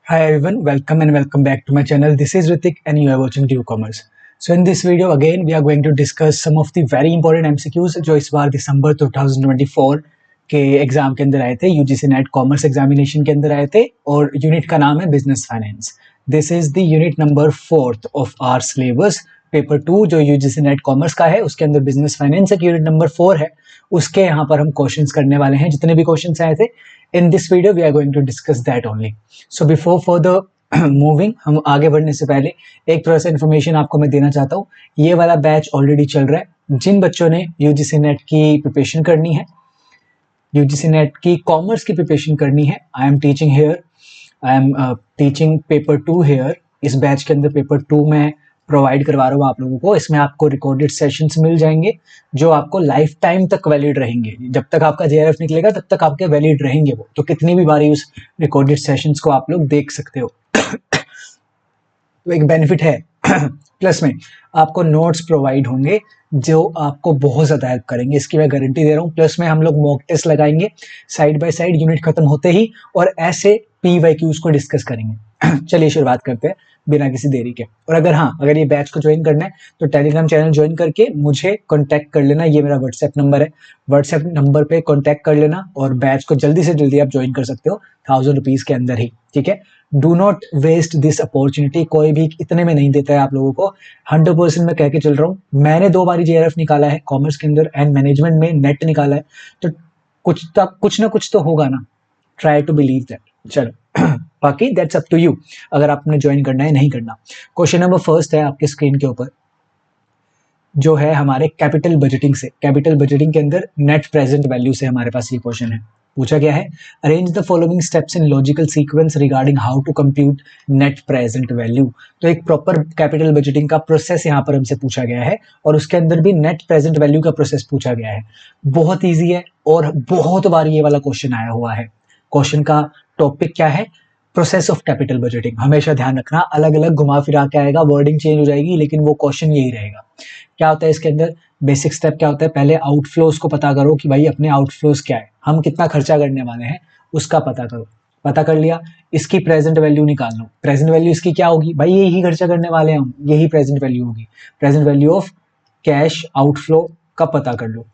Hi everyone, welcome and welcome back to my channel. This is Ritik and you are watching Due Commerce. So in this video again we are going to discuss some of the very important MCQs जो इस बार दिसंबर 2024 के exam के अंदर आए थे, UGC NET commerce examination के अंदर आए थे और यूनिट का नाम है business finance. This is the unit number 4th of our syllabus. Paper 2 जो यूजीसी नेट कॉमर्स का है उसके अंदर बिजनेस फाइनेंस एक यूनिट नंबर 4 है, उसके यहाँ पर हम क्वेश्चंस करने वाले हैं. जितने भी क्वेश्चंस आए थे in this video we are going to discuss that only. So before further moving, हम आगे बढ़ने से पहले एक थोड़ा सा इन्फॉर्मेशन आपको मैं देना चाहता हूँ. ये वाला बैच ऑलरेडी चल रहा है. जिन बच्चों ने यूजीसी नेट की प्रिपरेशन करनी है, यूजीसी नेट की कॉमर्स की प्रिपरेशन करनी है, I am teaching here, I am teaching paper 2 here. इस बैच के अंदर पेपर 2 में प्रोवाइड करवा रहा हूँ आप लोगों को. इसमें आपको रिकॉर्डेड सेशंस मिल जाएंगे जो आपको लाइफ टाइम तक वैलिड रहेंगे. जब तक आपका जेआरएफ निकलेगा तब तक आपके वैलिड रहेंगे वो, तो कितनी भी बारी उस रिकॉर्डेड सेशंस को आप लोग देख सकते हो. तो एक बेनिफिट है. प्लस में आपको नोट्स प्रोवाइड होंगे जो आपको बहुत ज़्यादा हेल्प करेंगे, इसकी मैं गारंटी दे रहा हूँ. प्लस में हम लोग मॉक टेस्ट लगाएंगे साइड बाय साइड यूनिट खत्म होते ही और ऐसे PYQs को डिस्कस करेंगे. चलिए शुरुआत करते हैं बिना किसी देरी के. और अगर ये बैच को ज्वाइन करना है तो टेलीग्राम चैनल ज्वाइन करके मुझे कांटेक्ट कर लेना. ये मेरा व्हाट्सएप नंबर है, व्हाट्सएप नंबर पे कांटेक्ट कर लेना और बैच को जल्दी से जल्दी आप ज्वाइन कर सकते हो 1000 रुपीज़ के अंदर ही. ठीक है, do not waste this opportunity. कोई भी इतने में नहीं देता है आप लोगों को. 100% मैं कह के चल रहा हूँ. मैंने 2 बारी JRF निकाला है कॉमर्स के अंदर एंड मैनेजमेंट में नेट निकाला है, तो कुछ ना कुछ तो होगा ना. Try to believe that. चलो बाकी दैट्स अप टू यू अगर आपने ज्वाइन करना है नहीं करना. क्वेश्चन नंबर फर्स्ट है आपके स्क्रीन के ऊपर, जो है हमारे कैपिटल बजटिंग से. कैपिटल बजटिंग के अंदर नेट प्रेजेंट वैल्यू से हमारे पास ये क्वेश्चन है. पूछा गया है arrange the following steps in logical sequence regarding how to compute net present value. तो एक प्रॉपर कैपिटल बजटिंग का प्रोसेस यहाँ पर हमसे पूछा गया है और उसके अंदर भी नेट प्रेजेंट वैल्यू का प्रोसेस पूछा गया है. बहुत ईजी है और बहुत बार ये वाला क्वेश्चन आया हुआ है. क्वेश्चन का टॉपिक क्या है? Process of capital budgeting. हमेशा ध्यान रखना, अलग अलग घुमा फिरा के आएगा, वर्डिंग चेंज हो जाएगी, लेकिन वो क्वेश्चन यही रहेगा. क्या होता है इसके अंदर? बेसिक स्टेप क्या होता है? पहले आउटफ्लोज को पता करो कि भाई अपने आउटफ्लोज क्या है, हम कितना खर्चा करने वाले हैं उसका पता करो. पता कर लिया, इसकी प्रेजेंट वैल्यू निकाल लो. प्रेजेंट वैल्यू इसकी क्या होगी? भाई यही खर्चा करने वाले हैं हम, यही प्रेजेंट वैल्यू होगी. Present value of cash outflow का पता कर लो.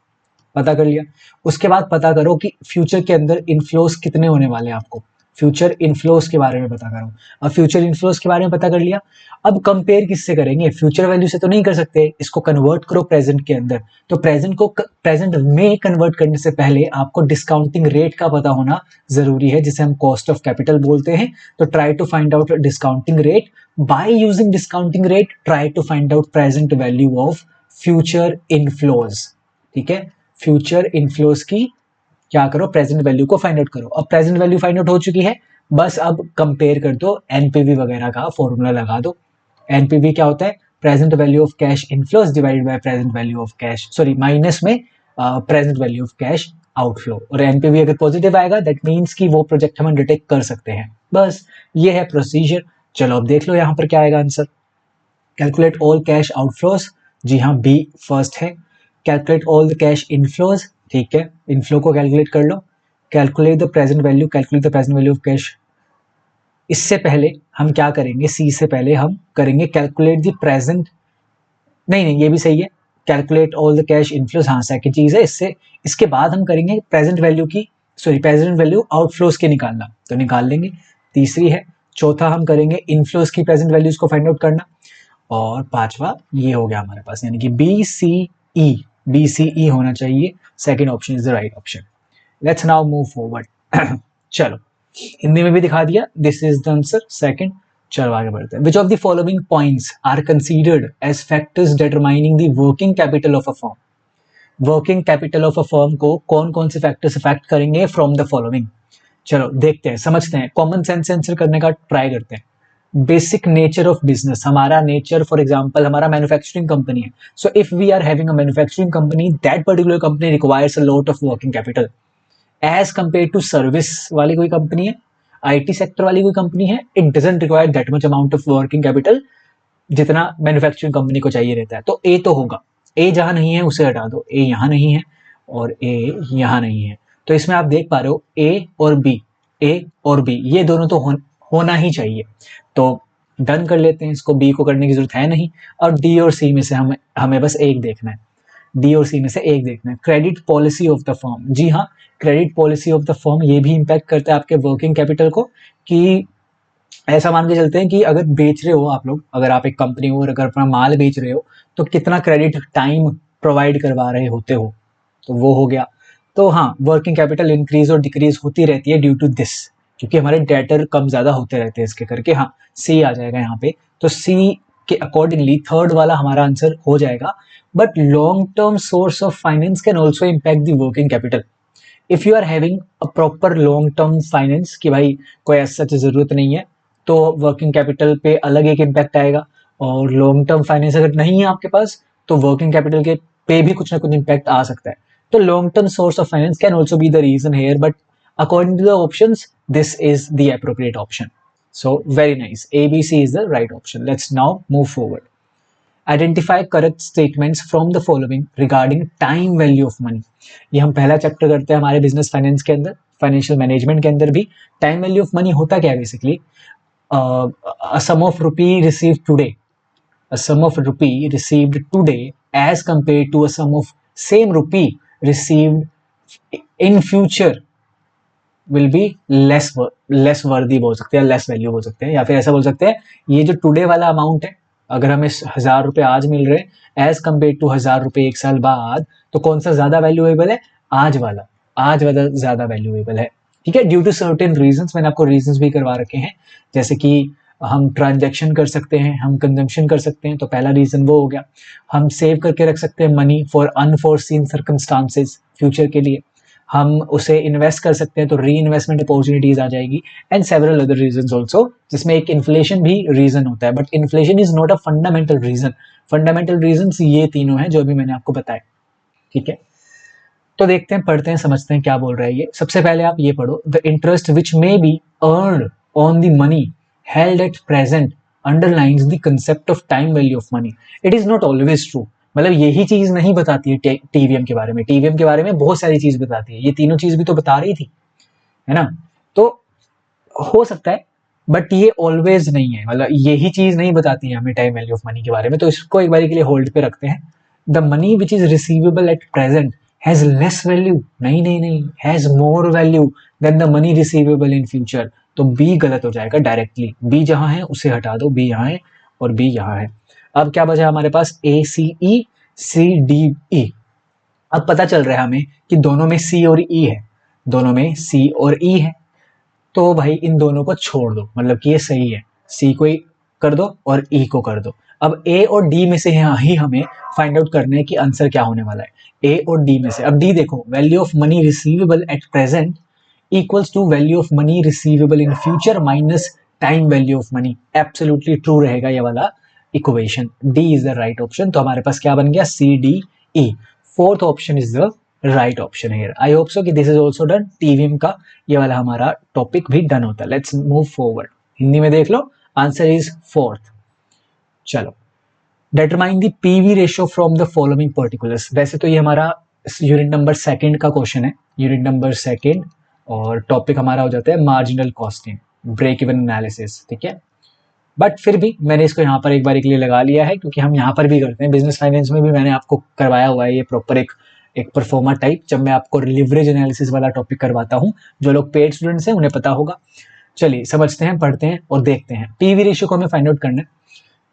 पता कर लिया, उसके बाद पता करो कि फ्यूचर के अंदर इनफ्लोज कितने होने वाले हैं आपको. फ्यूचर इनफ्लोज के बारे में पता करो. अब फ्यूचर इनफ्लोज के बारे में पता कर लिया, अब कंपेयर किससे करेंगे? फ्यूचर वैल्यू से तो नहीं कर सकते, इसको कन्वर्ट करो प्रेजेंट के अंदर. तो प्रेजेंट में कन्वर्ट करने से पहले आपको डिस्काउंटिंग रेट का पता होना जरूरी है, जिसे हम कॉस्ट ऑफ कैपिटल बोलते हैं. तो try to find out discounting rate. By using discounting rate try to find out present value of future inflows. ठीक है, फ्यूचर इनफ्लोज की क्या करो? प्रेजेंट वैल्यू को फाइंड आउट करो. अब प्रेजेंट वैल्यू फाइंड आउट हो चुकी है, बस अब कंपेयर कर दो, एनपीवी वगैरह का फॉर्मूला लगा दो. एनपीवी क्या होता है? Present value of cash inflows divided by present value of cash, sorry minus में present value of cash outflow. और एनपीवी अगर पॉजिटिव आएगा दैट मीन्स कि वो प्रोजेक्ट हम अंडरटेक कर सकते हैं. बस ये है प्रोसीजर. चलो अब देख लो यहाँ पर क्या आएगा answer. Calculate all cash outflows. जी हाँ, बी फर्स्ट है. Calculate all the cash inflows. ठीक है, इनफ्लो को कैलकुलेट कर लो. Calculate the present value. Calculate the present value of cash. इससे पहले हम क्या करेंगे? सी से पहले हम करेंगे कैलकुलेट द प्रेजेंट. नहीं, ये भी सही है. Calculate all the cash inflows, हाँ सेकंड चीज है. इसके बाद हम करेंगे प्रेजेंट वैल्यू की, सॉरी प्रेजेंट वैल्यू आउटफ्लोज के निकालना, तो निकाल लेंगे. तीसरी है. चौथा हम करेंगे इनफ्लोज की प्रेजेंट वैल्यूज को फाइंड आउट करना. और पांचवा ये हो गया हमारे पास, यानी कि BCE होना चाहिए. Second option is the right option. Let's now move forward. चलो हिंदी में भी दिखा दिया, this is the answer second. चलो आगे बढ़ते हैं. Which of the following points are considered as factors determining the working capital of a firm. Working capital of a firm को कौन कौन से फैक्टर्स अफेक्ट करेंगे फ्रॉम द फॉलोइंग. चलो देखते हैं, समझते हैं, कॉमन सेंस से आंसर करने का ट्राई करते हैं. Basic nature of business. हमारा नेचर, फॉर एग्जांपल हमारा मैन्युफैक्चरिंग कंपनी है. So if we are having a manufacturing company, that particular company requires a lot of working capital as compare to service वाली कोई company है, IT sector वाली कोई company है, it doesn't require that much amount of working capital जितना manufacturing company को चाहिए रहता है. तो ए तो होगा. ए जहां नहीं है उसे हटा दो. ए यहां नहीं है और ए यहां नहीं है. तो इसमें आप देख पा रहे हो ए और बी ये दोनों तो होना ही चाहिए। तो डन कर लेते हैं इसको, बी को करने की जरूरत है नहीं। और डी और सी में से हमें बस एक देखना है, डी और सी में से एक देखना है। Credit policy of the firm, जी हाँ, credit policy of the firm ये भी इम्पैक्ट करता है आपके वर्किंग कैपिटल को। कि ऐसा मान के चलते हैं कि अगर बेच रहे हो आप लोग, अगर आप एक कंपनी हो और अगर अपना माल बेच रहे हो, तो कितना क्रेडिट टाइम प्रोवाइड करवा रहे होते हो, तो वो हो गया। तो हाँ, वर्किंग कैपिटल इंक्रीज और डिक्रीज होती रहती है ड्यू टू दिस, क्योंकि हमारे डेटर कम ज्यादा होते रहते हैं इसके करके। हाँ, सी आ जाएगा यहाँ पे। तो सी के अकॉर्डिंगली थर्ड वाला हमारा आंसर हो जाएगा। But long term source of finance can also impact the working capital. If you are having a proper long term finance, कि भाई कोई ऐसा जरूरत नहीं है, तो वर्किंग कैपिटल पे अलग एक इम्पैक्ट आएगा। और लॉन्ग टर्म फाइनेंस अगर नहीं है आपके पास, तो वर्किंग कैपिटल के पे भी कुछ ना कुछ इम्पैक्ट आ सकता है। तो long term source of finance can also be the reason here, but according to the options this is the appropriate option. So very nice, ABC is the right option. Let's now move forward. Identify correct statements from the following regarding time value of money. ये हम पहला chapter करते हैं हमारे business finance के अंदर, financial management के अंदर भी। टाइम वैल्यू ऑफ मनी होता क्या है basically? A sum of rupee receive today, a sum of rupee received today as compared to a sum of same rupee received in future will be less worthy बोल सकते हैं, less value बोल सकते हैं, या फिर ऐसा बोल सकते हैं ये जो टुडे वाला अमाउंट है, अगर हमें 1000 रुपए आज मिल रहे हैं एज कम्पेयर टू 1000 रुपए एक साल बाद, तो कौन सा ज्यादा वैल्यूएबल है? आज वाला, आज वाला ज्यादा वैल्यूएबल है। ठीक है, ड्यू टू सर्टेन रीजंस, मैंने आपको रीजंस भी करवा रखे हैं, जैसे कि हम ट्रांजेक्शन कर सकते हैं, हम कंजम्पशन कर सकते हैं, तो पहला रीजन वो हो गया। हम सेव करके रख सकते हैं money for unforeseen circumstances, future के लिए। हम उसे इन्वेस्ट कर सकते हैं, तो री इन्वेस्टमेंट अपॉर्चुनिटीज आ जाएगी। And several other reason also, जिसमें एक इन्फ्लेशन भी रीजन होता है, but inflation is not a fundamental reason. Fundamental reason ये तीनों हैं जो अभी मैंने आपको बताए। ठीक है, तो देखते हैं, पढ़ते हैं, समझते हैं क्या बोल रहा है ये। सबसे पहले आप ये पढ़ो, the interest which may be earn on the money held at present underlines the concept of time value of money. It is not always true, मतलब यही चीज नहीं बताती है टीवीएम के बारे में। टीवीएम के बारे में बहुत सारी चीज बताती है, ये तीनों चीज भी तो बता रही थी, है ना। तो हो सकता है, बट ये ऑलवेज नहीं है, मतलब यही चीज नहीं बताती है हमें टाइम वैल्यू ऑफ मनी के बारे में। तो इसको एक बार के लिए होल्ड पे रखते हैं। The money which is receivable at present has less value, नहीं नहीं नहीं, has more value than the money receivable in future. तो बी गलत हो जाएगा डायरेक्टली, बी जहां है उसे हटा दो, बी यहाँ है और बी यहाँ है। अब क्या बचा हमारे पास? ए सी ई, सी डी ई। अब पता चल रहा है हमें कि दोनों में सी और ई है, दोनों में सी और ई है। तो भाई इन दोनों को छोड़ दो, मतलब कि ये सही है, सी को ही कर दो और ई को कर दो। अब ए और डी में से ही हमें फाइंड आउट करना है कि आंसर क्या होने वाला है। ए और डी में से, अब डी देखो, value of money receivable at present equals to value of money receivable in future minus time value of money. Absolutely true रहेगा ये वाला equation. D is the right option. तो हमारे पास क्या बन गया? C D E. Fourth option is the right option है। आई होप सो कि this is also done. TVM का ये वाला हमारा टॉपिक भी डन होता है। Let's move forward. हिंदी में देख लो, आंसर इज फोर्थ। चलो, determine the PV ratio from the following particulars. वैसे तो ये हमारा यूनिट नंबर सेकंड का क्वेश्चन है, यूनिट नंबर सेकंड, और टॉपिक हमारा हो जाता है marginal costing, break even analysis. ठीक है, बट फिर भी मैंने इसको यहाँ पर एक बार के लिए लगा लिया है, क्योंकि हम यहाँ पर भी करते हैं, बिजनेस फाइनेंस में भी मैंने आपको करवाया हुआ है ये प्रॉपर एक परफॉर्मा टाइप, जब मैं आपको लिवरेज एनालिसिस वाला टॉपिक करवाता हूँ। जो लोग पेड स्टूडेंट्स हैं उन्हें पता होगा। चलिए समझते हैं, पढ़ते हैं और देखते हैं। पीवी रेशियो को हमें फाइंड आउट करना है,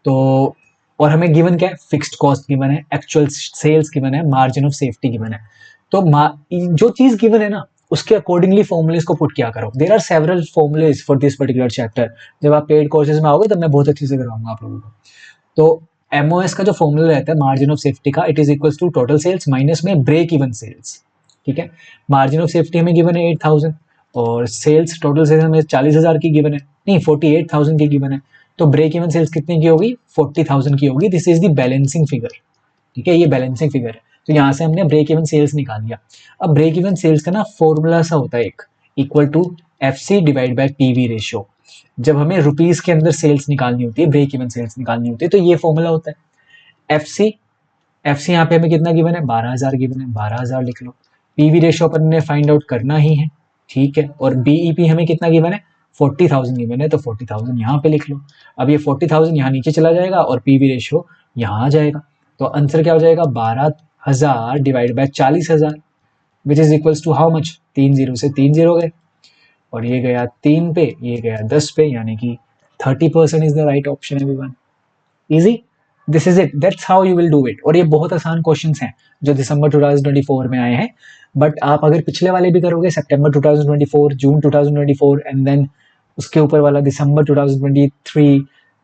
तो और हमें गिवन क्या है? फिक्स्ड कॉस्ट गिवन है, एक्चुअल सेल्स गिवन है, मार्जिन ऑफ सेफ्टी गिवन है। तो जो चीज गिवन है ना, उसके अकॉर्डिंगली फॉर्मुलेस को पुट किया करो। There are several formulas for this particular chapter. जब आप पेड कोर्सेज में आओगे तब मैं बहुत अच्छे से करवाऊंगा आप लोगों को। तो एमओएस का जो फॉर्मूला रहता है मार्जिन ऑफ सेफ्टी का, it is equals to total sales minus में ब्रेक इवन सेल्स। ठीक है, मार्जिन ऑफ सेफ्टी हमें गिवन है 8000 और सेल्स, टोटल सेल्स हमें 40,000 की गिवन है, नहीं 48,000 की गिवन है। तो ब्रेक इवन सेल्स कितने की होगी? 40,000 की होगी। This is the balancing figure. ठीक है, ये बैलेंसिंग फिगर है। तो यहाँ से हमने ब्रेक इवन सेल्स निकाल लिया। अब ब्रेक इवन सेल्स का ना फॉर्मूला सा होता है एक, equal to F C divide by PV ratio. जब हमें रुपीज के अंदर सेल्स निकालनी होती है, ब्रेक इवन सेल्स निकालनी होती है, तो ये फॉर्मूला होता है एफ सी। एफ सी यहाँ पे हमें कितना गिवन है? 12,000 गिवन है, 12,000 लिख लो। पीवी रेशियो अपन ने फाइंड आउट करना ही है, ठीक है। और बीईपी हमें कितना गिवन है? 40,000 गिवन है तो 40,000 यहाँ पे लिख लो। अब ये 40,000 यहाँ नीचे चला जाएगा और पीवी रेशियो यहाँ आ जाएगा, तो आंसर क्या हो जाएगा 12,000 divide by 40,000 which is equals to how much, 3 zero से 3 जीरो गए और ये गया 3 पे, ये गया 10 पे, यानी कि 30% is the right option everyone. Easy, this is it, that's how you will do it. और ये बहुत आसान क्वेश्चंस हैं जो दिसंबर 2024 में आए हैं, बट आप अगर पिछले वाले भी करोगे सितंबर 2024, जून 2024 एंड देन उसके ऊपर वाला दिसंबर 2023,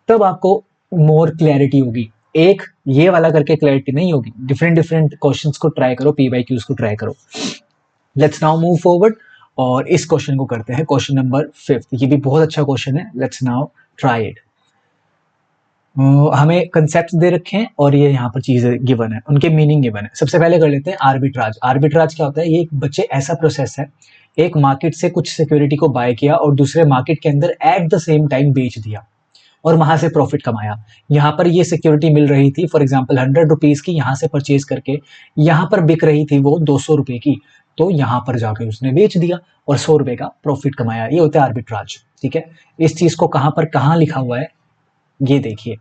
तब आपको मोर क्लैरिटी होगी। एक ये वाला करके क्लैरिटी नहीं होगी, डिफरेंट डिफरेंट क्वेश्चंस को ट्राई करो, पी बाई क्यूज को ट्राई करो। लेट्स नाउ मूव फॉरवर्ड और इस क्वेश्चन को करते हैं, क्वेश्चन नंबर 5। ये भी बहुत अच्छा क्वेश्चन है, लेट्स नाउ ट्राई इट। हमें कंसेप्ट दे रखे हैं और ये यहाँ पर चीजें गिवन है, उनके मीनिंग गिवन है। सबसे पहले कर लेते हैं आर्बिट्राज। आर्बिट्राज क्या होता है? ये एक बच्चे ऐसा प्रोसेस है, एक मार्केट से कुछ सिक्योरिटी को बाय किया और दूसरे मार्केट के अंदर एट द सेम टाइम बेच दिया और वहां से प्रॉफिट कमाया। यहाँ पर ये सिक्योरिटी मिल रही थी फॉर एग्जाम्पल 100 रुपीज की, यहाँ से परचेज करके यहाँ पर बिक रही थी वो 200 रुपए की, तो यहाँ पर जाके उसने बेच दिया और 100 रुपए का प्रॉफिट कमाया। ये होता है आर्बिट्राज, ठीक है। इस चीज को कहाँ पर कहाँ लिखा हुआ है ये देखिए।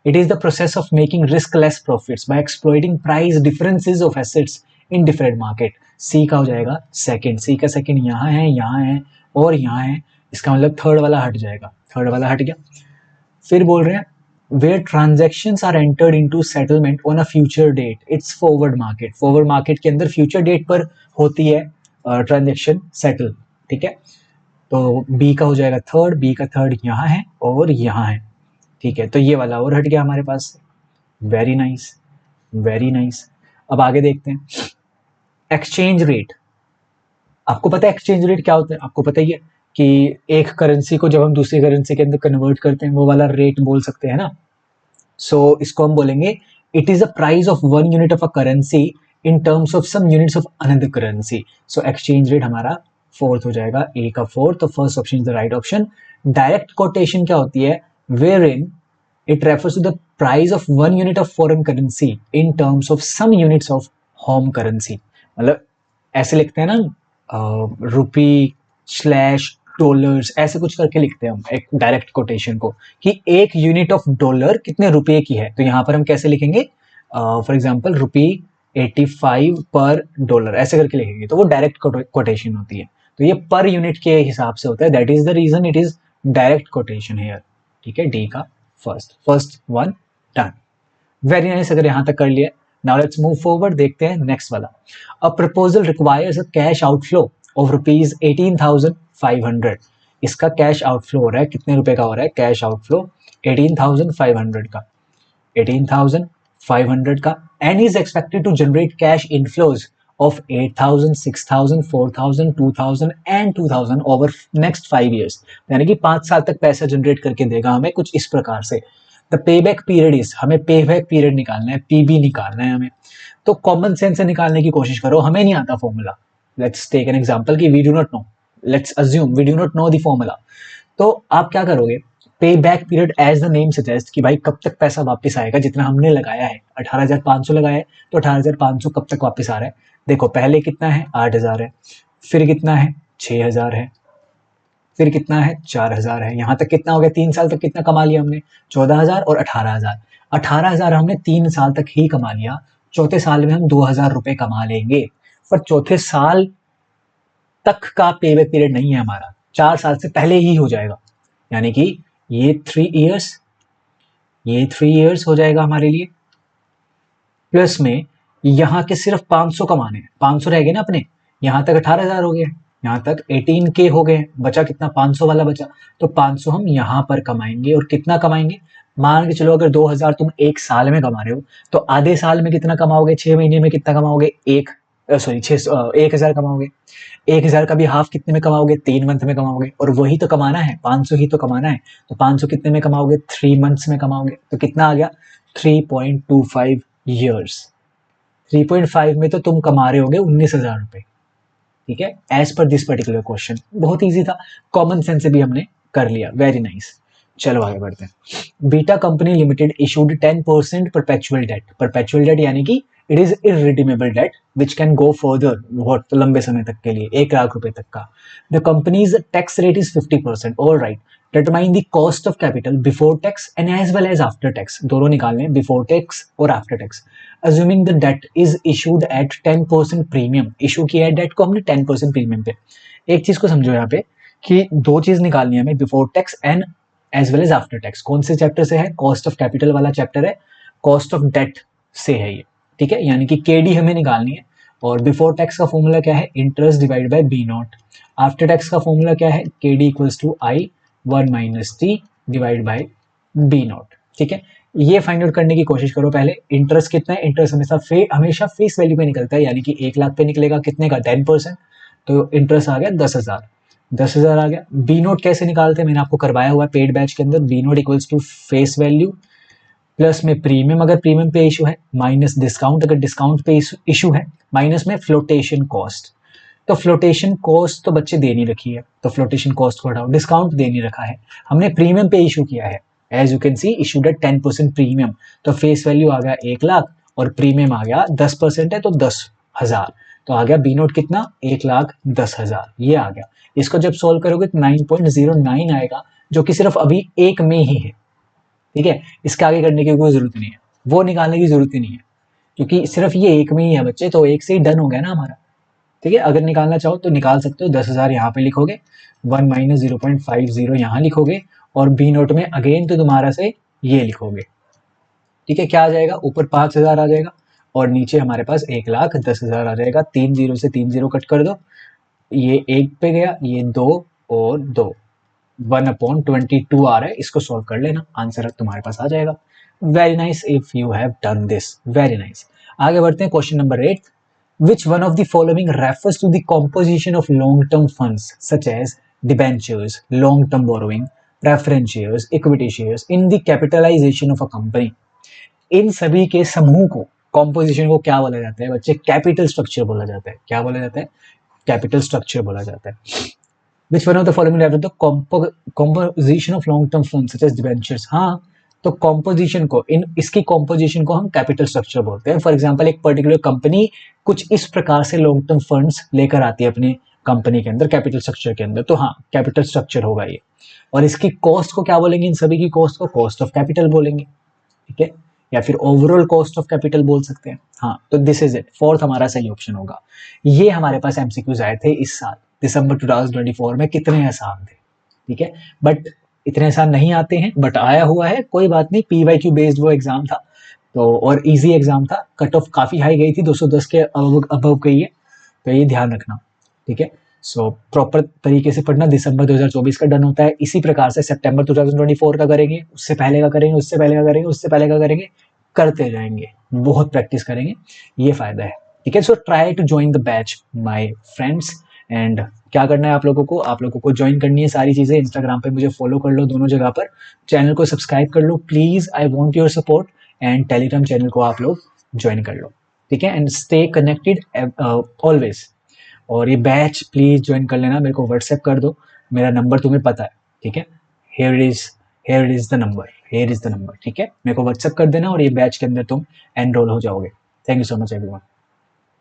It is the process of making risk-less profits by exploiting price differences of assets in different market. C का हो जाएगा सेकंड, C का सेकंड यहाँ है और यहाँ है, इसका मतलब थर्ड वाला हट जाएगा, थर्ड वाला हट गया। फिर बोल रहे हैं where transactions are entered into settlement on a future date, it's forward market. forward market के अंदर future date पर होती है ट्रांजेक्शन सेटल, ठीक है। तो B का हो जाएगा थर्ड, B का थर्ड यहाँ है और यहाँ है, ठीक है। तो ये वाला और हट गया हमारे पास। Very nice, very nice. अब आगे देखते हैं एक्सचेंज रेट। आपको पता है एक्सचेंज रेट क्या होता है? आपको पता ही है कि एक करेंसी को जब हम दूसरी करेंसी के अंदर कन्वर्ट करते हैं वो वाला रेट बोल सकते हैं ना। सो इसको हम बोलेंगे it is the price of 1 unit of a currency in terms of some units of another currency. So exchange rate हमारा फोर्थ हो जाएगा, ए का फोर्थ, तो first option is the right option. Direct quotation क्या होती है? wherein it refers to the price of 1 unit of foreign currency in terms of some units of home currency। मतलब ऐसे लिखते हैं ना, रुपी स्लैश डॉलर्स ऐसे कुछ करके लिखते हैं हम एक डायरेक्ट कोटेशन को, कि एक यूनिट ऑफ डॉलर कितने रुपए की है। तो यहाँ पर हम कैसे लिखेंगे? फॉर एग्जाम्पल रुपी 85 पर डॉलर ऐसे करके लिखेंगे, तो वो डायरेक्ट कोटेशन होती है। तो ये पर यूनिट के हिसाब से होता है, that is the reason it is direct quotation here, ठीक है। डी का first one done, very nice. अगर यहां तक कर लिया, नाउ लेट्स मूव फॉरवर्ड, देखते हैं नेक्स्ट वाला। A proposal requires a cash outflow of rupees 18,500। इसका कैश आउटफ्लो हो रहा है, कितने रुपए का हो रहा है कैश आउटफ्लो? 18,500 का, 18,500 का, and is expected to generate cash inflows of 8,000, 6,000, 4,000, 2,000 and 2,000 over next 5 years। यानी कि 5 साल तक पैसा जनरेट करके देगा हमें कुछ इस प्रकार से। The pay back period is, हमें पे बैक पीरियड निकालना है, पीबी निकालना है हमें। तो कॉमन सेंस से निकालने की कोशिश करो, हमें नहीं आता formula. Let's take an example कि we do not know, let's assume we do not know the formula. तो आप क्या करोगे? Payback period as the name suggest कि भाई कब तक पैसा वापस आएगा, जितना हमने लगाया है 18,500 लगाया है तो 18,500 कब तक वापस आ रहा है। देखो पहले कितना है 8,000 है, फिर कितना है 6,000 है, फिर कितना है 4,000 है, यहाँ तक कितना हो गया? 3 साल तक कितना कमा लिया हमने? 14,000 और 18,000। 18,000 हमने 3 साल तक ही कमा लिया, चौथे साल में हम 2,000 रुपए कमा लेंगे। पर चौथे साल तक का पे बैक पीरियड नहीं है हमारा, 4 साल से पहले ही हो जाएगा। यानी कि ये 3 इयर्स, ये 3 इयर्स हो जाएगा हमारे लिए। प्लस में यहाँ के सिर्फ 500 कमाने हैं, 500 रह गए ना अपने, यहाँ तक 18,000 हो गए, यहाँ तक 18K हो गए, बचा कितना? 500 वाला बचा। तो 500 हम यहाँ पर कमाएंगे, और कितना कमाएंगे? मान के चलो अगर 2,000 तुम एक साल में कमा रहे हो तो आधे साल में कितना कमाओगे? 6 महीने में कितना कमाओगे? 1,000 कमाओगे। 1,000 का भी हाफ कितने में कमाओगे? 3 मंथ में कमाओगे। और वही तो कमाना है, 500 ही तो कमाना है। तो 500 कितने में कमाओगे? 3 मंथ्स में कमाओगे। तो कितना आ गया? 3.25 ईयर्स। 3.5 में तो तुम कमा रहे होगे 19,000 रुपए, ठीक है, एज पर दिस पर्टिकुलर क्वेश्चन। बहुत इजी था, कॉमन सेंस से भी हमने कर लिया, वेरी नाइस। चलो आगे बढ़ते हैं। Beta company limited issued 10% perpetual debt. Perpetual debt यानी कि it is irredeemable debt which can go further, बहुत लंबे समय तक के लिए, 1 लाख रुपए तक का. The company's tax rate is 50%. All right, determine the cost of capital before tax and as well as after tax. दोनों निकालने हैं, बिफोर टैक्स और after tax. Assuming the debt is issued at 10% premium. Issue किया है date को हमने 10% premium पे. एक चीज को समझो यहाँ पे कि दो चीज निकालनी है हमें, before tax and as well as after tax. कौन से चैप्टर से है? कॉस्ट ऑफ कैपिटल वाला चैप्टर है, कॉस्ट ऑफ डेट से है ये. ठीक है, यानी कि केडी हमें निकालनी है. और बिफोर टैक्स का फॉर्मूला क्या है? Interest divide by B naught. After tax का फॉर्मूला क्या है? KD equals to I 1 minus T divide by B naught. ठीक है, ये फाइंड आउट करने की कोशिश करो पहले. इंटरेस्ट कितना है? इंटरेस्ट हमेशा फेस वैल्यू पे निकलता है, यानी कि 1 लाख पे निकलेगा. कितने का? 10%. तो इंटरेस्ट आ गया 10,000. 10,000 आ गया. बी नोट कैसे निकालते हैं? मैंने आपको करवाया हुआ है पेड बैच के अंदर. B naught equals to face value plus में प्रीमियम अगर प्रीमियम पे इशू है, माइनस डिस्काउंट अगर डिस्काउंट पे इशू है, माइनस में फ्लोटेशन कॉस्ट. तो फ्लोटेशन कॉस्ट तो बच्चे दे नहीं रखी है, तो फ्लोटेशन कॉस्ट को हटाओ. डिस्काउंट दे नहीं रखा है, हमने प्रीमियम पे इशू किया है. As you can see issued at 10% premium. तो फेस वैल्यू आ गया 1 लाख और प्रीमियम आ गया 10% है तो 10,000. तो आ गया बी नोट कितना? 1,10,000. ये आ गया. इसको जब सोल्व करोगे तो 9.09 आएगा, जो कि सिर्फ अभी एक में ही है. ठीक है, इसके आगे करने की कोई जरूरत नहीं है, वो निकालने की जरूरत ही नहीं है, क्योंकि सिर्फ ये एक में ही है बच्चे. तो एक से ही डन हो गया ना हमारा. ठीक है, अगर निकालना चाहो तो निकाल सकते हो. 10,000 यहाँ पे लिखोगे, 1 माइनस 0.50 यहाँ लिखोगे, और बी नोट में अगेन तो तुम्हारा से ये लिखोगे. ठीक है, क्या आ जाएगा? ऊपर 5,000 आ जाएगा और नीचे हमारे पास 1,10,000 आ जाएगा. 3 जीरो से 3 जीरो कट कर दो, ये 1 पे गया, ये 2 और 2, 1/22 आ रहा है. इसको सॉल्व कर लेना, आंसर तुम्हारे पास आ जाएगा. Very nice if you have done this. Very nice. आगे बढ़ते हैं. Question number 8. Which one of the following refers to the composition of long-term funds such as debentures, long-term borrowing, preference shares, equity shares in the capitalization of a company? इन सभी के समूह को, composition को क्या बोला जाता है बच्चे? कैपिटल स्ट्रक्चर बोला जाता है. क्या बोला जाता है? कैपिटल स्ट्रक्चर बोला जाता है. Which one of the following refers to the composition of long-term funds such as debentures? हाँ, तो कॉम्पोजिशन को, इसकी कॉम्पोजिशन को हम कैपिटल स्ट्रक्चर बोलते हैं. फॉर एग्जांपल, एक पर्टिकुलर कंपनी कुछ इस प्रकार से लॉन्ग टर्म फंड्स लेकर आती है अपनी कंपनी के अंदर, कैपिटल स्ट्रक्चर के अंदर. तो हाँ, कैपिटल स्ट्रक्चर होगा ये. और इसकी कॉस्ट को क्या बोलेंगे? इन सभी की कॉस्ट को कॉस्ट ऑफ कैपिटल बोलेंगे. ठीक है, या फिर ओवरऑल कॉस्ट ऑफ कैपिटल बोल सकते हैं. हाँ, तो दिस इज इट. फोर्थ हमारा सही ऑप्शन होगा. ये हमारे पास एमसीक्यूज आए थे इस साल दिसंबर 2024 में. कितने आसान थे. ठीक है, बट इतने आसान नहीं आते हैं, बट आया हुआ है, कोई बात नहीं. पीवाईक्यू बेस्ड वो एग्जाम था, तो और इजी एग्जाम था. कट ऑफ काफी हाई गई थी, 210 के अबव गई है, तो ये ध्यान रखना. ठीक है, सो प्रॉपर तरीके से पढ़ना. दिसंबर 2024 का डन होता है. इसी प्रकार से सितंबर 2024 का करेंगे, उससे पहले का करेंगे, उससे पहले का करेंगे, उससे पहले का करेंगे, करते जाएंगे, बहुत प्रैक्टिस करेंगे. ये फायदा है. ठीक है, so try to join the batch my friends. And क्या करना है आप लोगों को? आप लोगों को ज्वाइन करनी है सारी चीजें. इंस्टाग्राम पे मुझे फॉलो कर लो, दोनों जगह पर. चैनल को सब्सक्राइब कर लो please, I want your support. And Telegram channel को आप लोग ज्वाइन कर लो. ठीक है, एंड स्टे कनेक्टेड ऑलवेज. और ये बैच प्लीज ज्वाइन कर लेना. मेरे को व्हाट्सएप कर दो, मेरा नंबर तुम्हें पता है. ठीक है, हेयर इज द नंबर. ठीक है, मेरे को व्हाट्सएप कर देना और ये बैच के अंदर तुम एनरोल हो जाओगे. Thank you so much everyone.